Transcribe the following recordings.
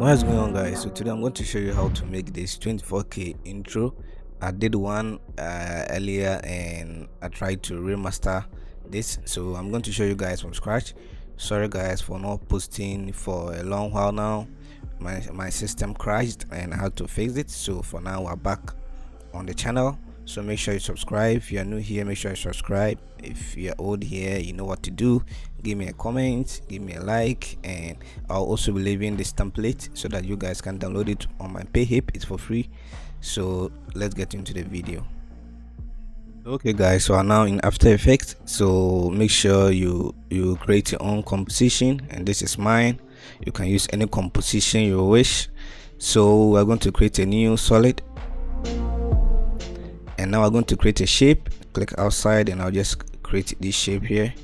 What's going on, guys? So today I'm going to show you how to make this 24K intro. I did one earlier and I tried to remaster this, so I'm going to show you guys from scratch. Sorry guys for not posting for a long while now. My system crashed and I had to fix it, so for now we're back on the channel. So make sure you subscribe. If you're new here, make sure you subscribe. If you're old here, you know what to do. Give me a comment, give me a like, and I'll also be leaving this template so that you guys can download it on my PAYHIP. It's for free. So let's get into the video. Okay guys, so I'm now in AfterEffect. So make sure you create your own composition, and this is mine. You can use any composition you wish. So we're going to create a new solid, and now I'm going to create a shape. Click outside and I'll just create this shape here.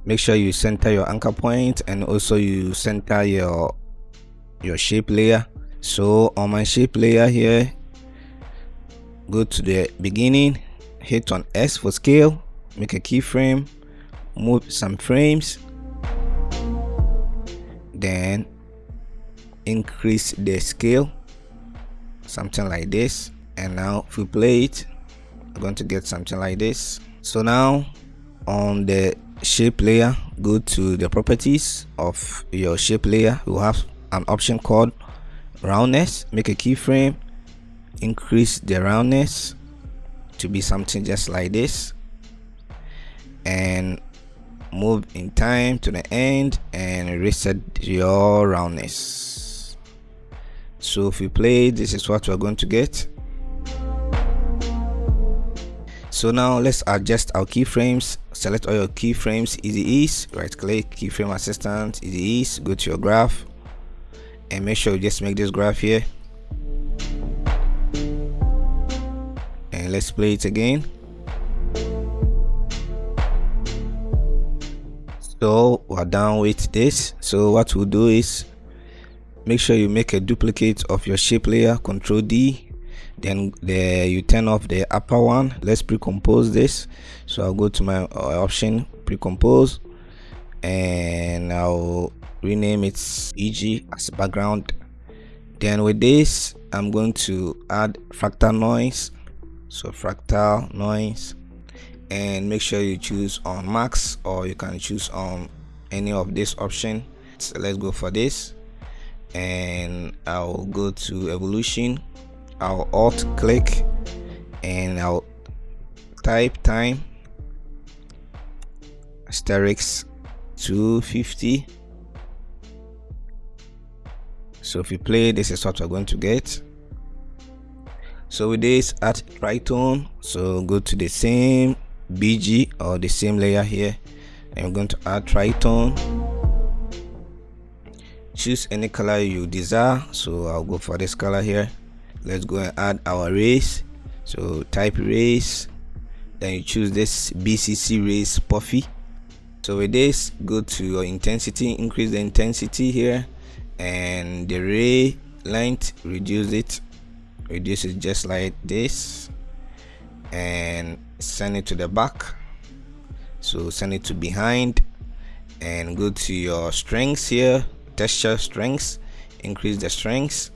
Make sure you center your anchor point and also you center your shape layer. So on my shape layer here, go to the beginning, hit on S for scale, make a keyframe, move some frames, then increase the scale, something like this. And now if we play it, we're going to get something like this. So now on the shape layer, go to the properties of your shape layer. We'll have an option called roundness. Make a keyframe, increase the roundness to be something just like this, and move in time to the end and reset your roundness. So if we play, this is what we're going to get. So now let's adjust our keyframes. Select all your keyframes, easy ease, right click, keyframe assistant, easy ease, go to your graph and make sure you just make this graph here, and let's play it again. So we're done with this. So what we'll do is make sure you make a duplicate of your shape layer, Ctrl D, then you turn off the upper one. Let's pre-compose this. So I'll go to my option, pre-compose, and I'll rename it EG as background. Then with this, I'm going to add fractal noise. So fractal noise, and make sure you choose on max, or you can choose on any of this option. So let's go for this, and I'll go to evolution. I'll alt click and I'll type time asterisk 250. So if you play, this is what we're going to get. So with this, add tritone. So go to the same BG or the same layer here, and I'm going to add tritone. Choose any color you desire. So I'll go for this color here. Let's go and add our race. So type race, then you choose this BCC race puffy. So with this, go to your intensity, increase the intensity here, and the ray length, reduce it just like this, and send it to the back. So send it to behind, and go to your strengths here, texture strengths, increase the strengths.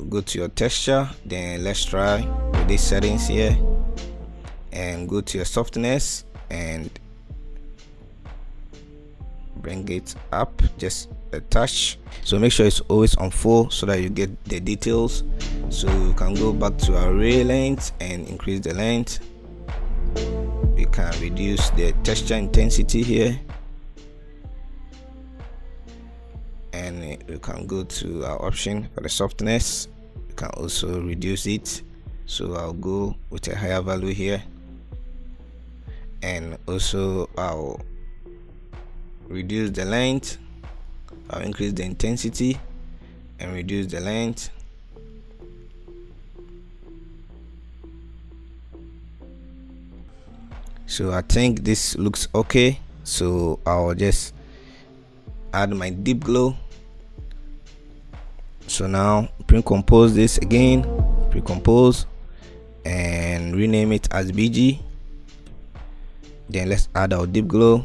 Go to your texture, then let's try with these settings here, and go to your softness and bring it up just a touch. So make sure it's always on full so that you get the details. So you can go back to our ray length and increase the length. We can reduce the texture intensity here, and we can go to our option for the softness. You can also reduce it. So I'll go with a higher value here, and also I'll reduce the length. I'll increase the intensity and reduce the length. So I think this looks okay. So I'll just add my deep glow. So now pre-compose this again, pre-compose, and rename it as BG. Then let's add our deep glow.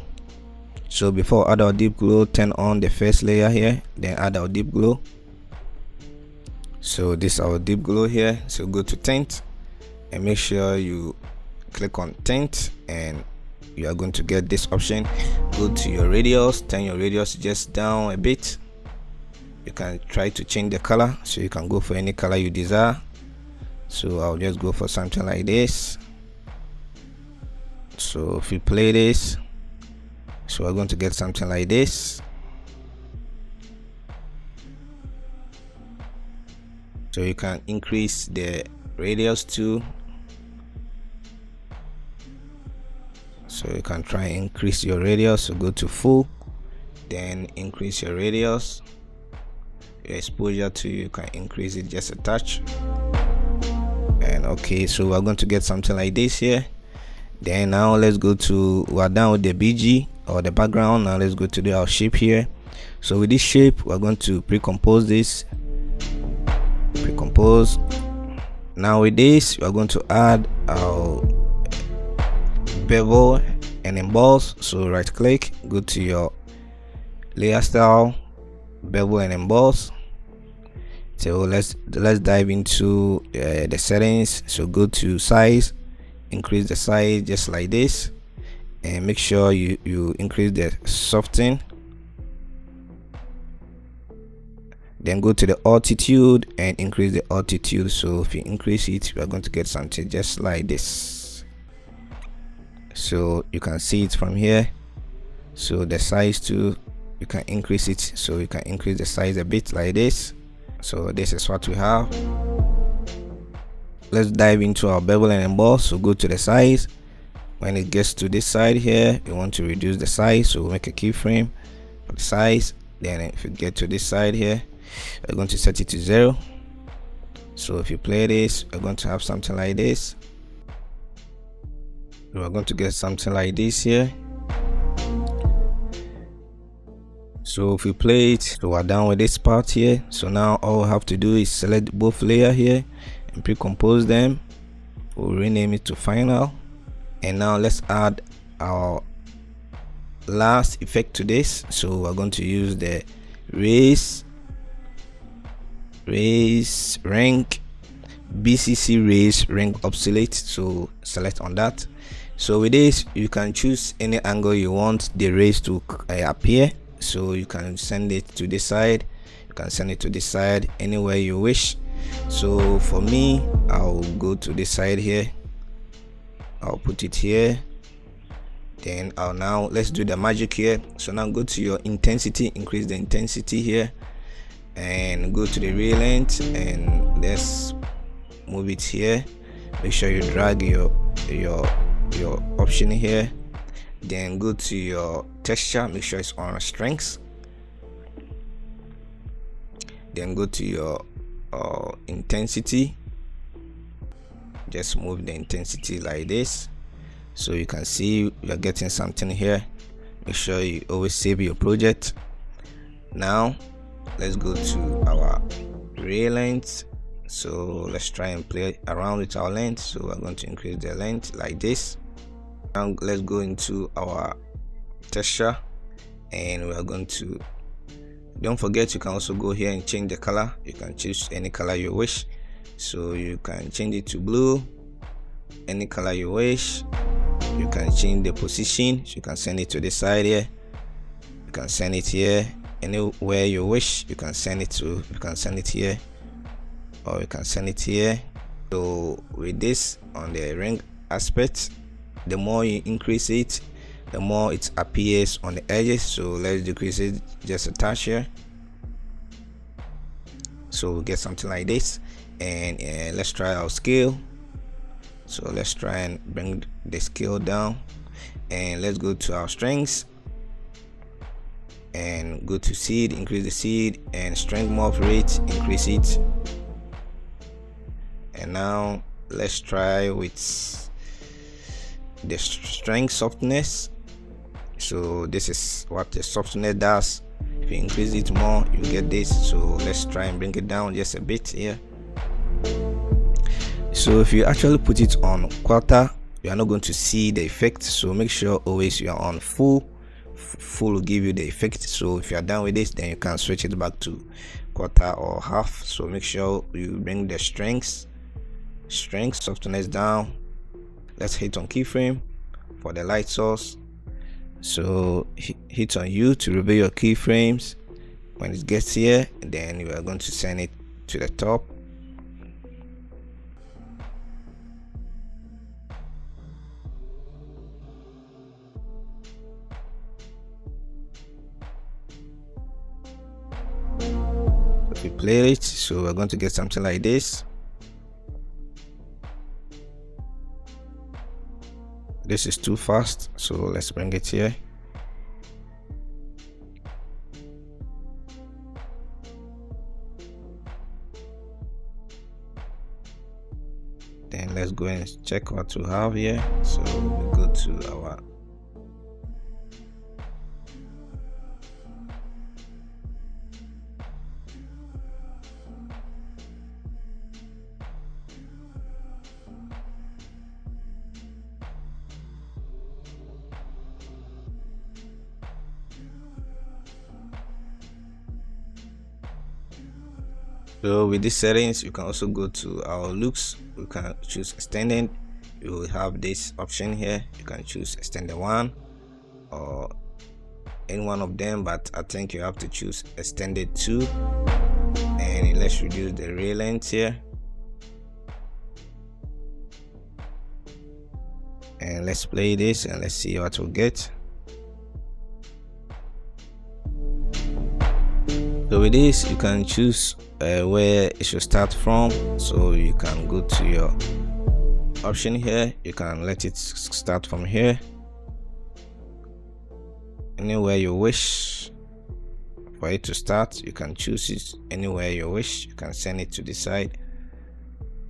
So before add our deep glow, turn on the first layer here, then add our deep glow. So this is our deep glow here. So go to tint and make sure you click on tint, and you are going to get this option. Go to your radius, turn your radius just down a bit. You can try to change the color, so you can go for any color you desire. So I'll just go for something like this. So if you play this, so we're going to get something like this. So you can increase the radius too. So you can try and increase your radius. So go to full, then increase your radius. Your exposure too, you can increase it just a touch. And okay, so we're going to get something like this here. Then now let's go to, we're done with the BG or the background. Now let's go to our shape here. So with this shape, we're going to pre-compose this. Pre-compose. Now with this, we're going to add our bevel and emboss. So right click, go to your layer style, bevel and emboss. So let's dive into the settings. So go to size, increase the size just like this, and make sure you increase the soften. Then go to the altitude and increase the altitude. So if you increase it, we are going to get something just like this. So you can see it from here. So the size too, you can increase it. So you can increase the size a bit like this. So this is what we have. Let's dive into our bevel and emboss. So go to the size. When it gets to this side here, you want to reduce the size. So we'll make a keyframe for the size. Then if you get to this side here, we're going to set it to 0. So if you play this, we're going to have something like this. We're going to get something like this here. So if you play it, so we're done with this part here. So now all we have to do is select both layer here and pre-compose them. We'll rename it to final. And now let's add our last effect to this. So we're going to use the raise rank BCC raise rank obsolete. So select on that. So with this, you can choose any angle you want the raise to appear. So you can send it to this side, you can send it to this side, anywhere you wish. So for me, I'll go to this side here, I'll put it here. Then let's do the magic here. So now go to your intensity, increase the intensity here, and go to the ray length, and let's move it here. Make sure you drag your option here. Then go to your texture, make sure it's on strengths. Then go to your intensity, just move the intensity like this, so you can see you're getting something here. Make sure you always save your project. Now let's go to our ray length. So let's try and play around with our length. So we're going to increase the length like this. Now let's go into our texture, and we are going to, don't forget, you can also go here and change the color. You can choose any color you wish. So you can change it to blue, any color you wish. You can change the position, so you can send it to this side here, you can send it here, anywhere you wish. You can send it to, you can send it here, or you can send it here. So with this on the ring aspect, the more you increase it, the more it appears on the edges. So let's decrease it just a touch here, so we'll get something like this. And let's try our scale. So let's try and bring the scale down, and let's go to our strengths and go to seed, increase the seed, and strength morph rate, increase it. And now let's try with the strength softness. So this is what the softness does. If you increase it more, you get this. So let's try and bring it down just a bit here. So if you actually put it on quarter, you are not going to see the effect. So make sure always you are on full will give you the effect. So if you are done with this, then you can switch it back to quarter or half. So make sure you bring the strength softness down. Let's hit on keyframe for the light source. So hit on U to reveal your keyframes. When it gets here, then you are going to send it to the top. We play it, so we're going to get something like this. This is too fast, so let's bring it here. Then let's go and check what we have here. So we go to our So with these settings, you can also go to our looks. You can choose extended. You will have this option here. You can choose extended 1 or any one of them, but I think you have to choose extended 2. And let's reduce the ray length here. And let's play this and let's see what we'll get. So with this, you can choose where it should start from. So you can go to your option here. You can let it start from here, anywhere you wish for it to start. You can choose it anywhere you wish. You can send it to the side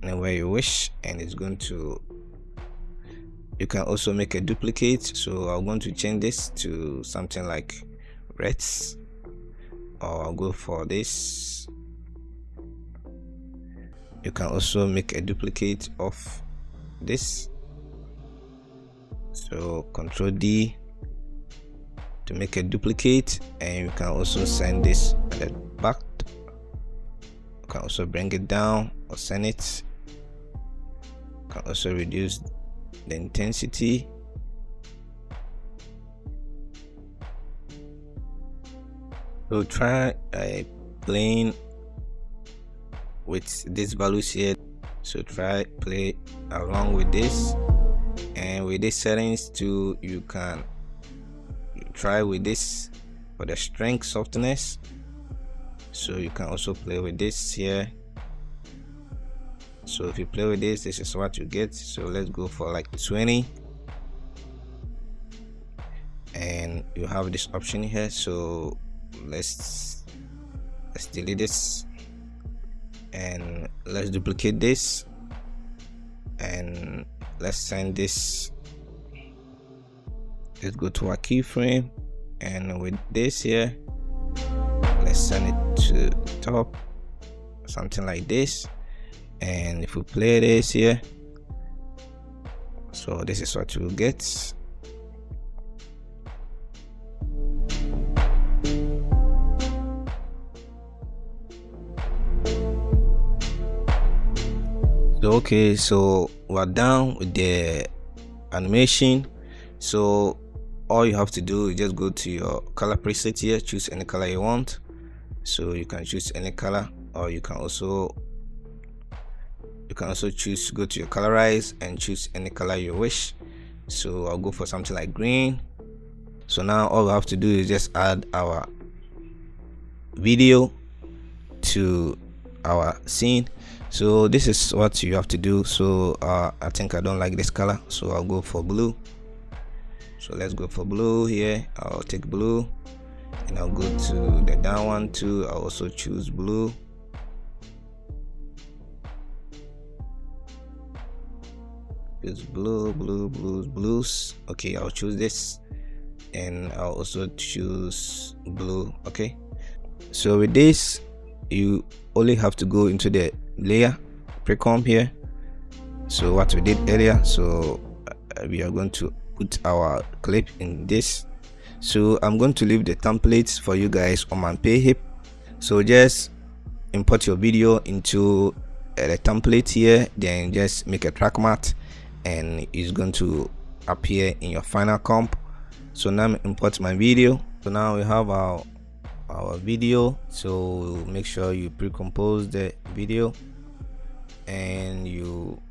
anywhere you wish, and it's going to. You can also make a duplicate. So I'm going to change this to something like reds, or I'll go for this. You can also make a duplicate of this. So Control D to make a duplicate, and you can also send this at the back. You can also bring it down or send it. You can also reduce the intensity. So try playing with these values here. So try play along with this, and with these settings too, you can try with this for the strength softness. So you can also play with this here. So if you play with this is what you get. So let's go for like 20, and you have this option here. So let's delete this, and let's duplicate this, and let's send this. Let's go to our keyframe, and with this here, let's send it to the top, something like this. And if we play this here, so this is what you will get. Okay, so we're done with the animation. So all you have to do is just go to your color preset here, choose any color you want. So you can choose any color, or you can also choose, go to your colorize and choose any color you wish. So I'll go for something like green. So now all we have to do is just add our video to our scene. So this is what you have to do. So I think I don't like this color, so I'll go for blue. So let's go for blue here. I'll take blue, and I'll go to the down one too. I'll also choose blue. It's blues. Okay, I'll choose this, and I'll also choose blue. Okay, so with this, you only have to go into the layer pre-comp here. So what we did earlier, so we are going to put our clip in this. So I'm going to leave the templates for you guys on my PAYHIP. So just import your video into the template here, then just make a track matte and it's going to appear in your final comp. So now I'm import my video. So now we have our video. So make sure you pre-compose the video and you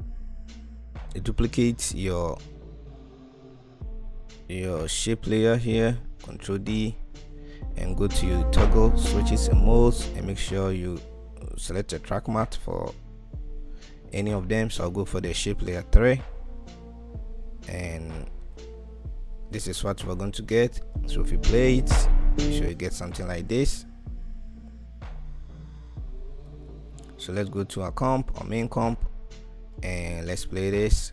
duplicate your shape layer here, Ctrl D, and go to your toggle switches and modes and make sure you select a track matte for any of them. So I'll go for the shape layer 3, and this is what we're going to get. So if you play it, make sure you get something like this. So let's go to our main comp, and let's play this.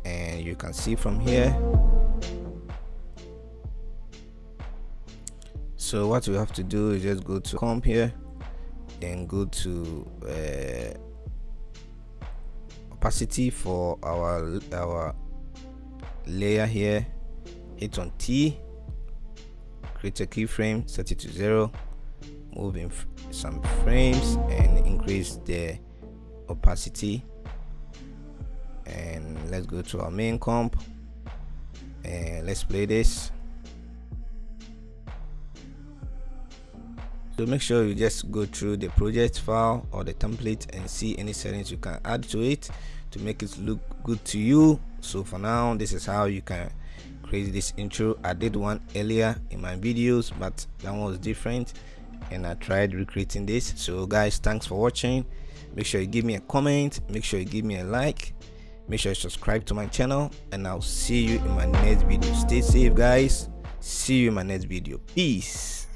And you can see from here, so what we have to do is just go to comp here, then go to opacity for our layer here, hit on T, create a keyframe, set it to 0, move in some frames and increase the opacity. And let's go to our main comp and let's play this. So make sure you just go through the project file or the template and see any settings you can add to it to make it look good to you. So for now, this is how you can create this intro. I did one earlier in my videos, but that one was different and I tried recreating this. So guys, thanks for watching. Make sure you give me a comment, make sure you give me a like, make sure you subscribe to my channel, and I'll see you in my next video. Stay safe guys, see you in my next video. Peace.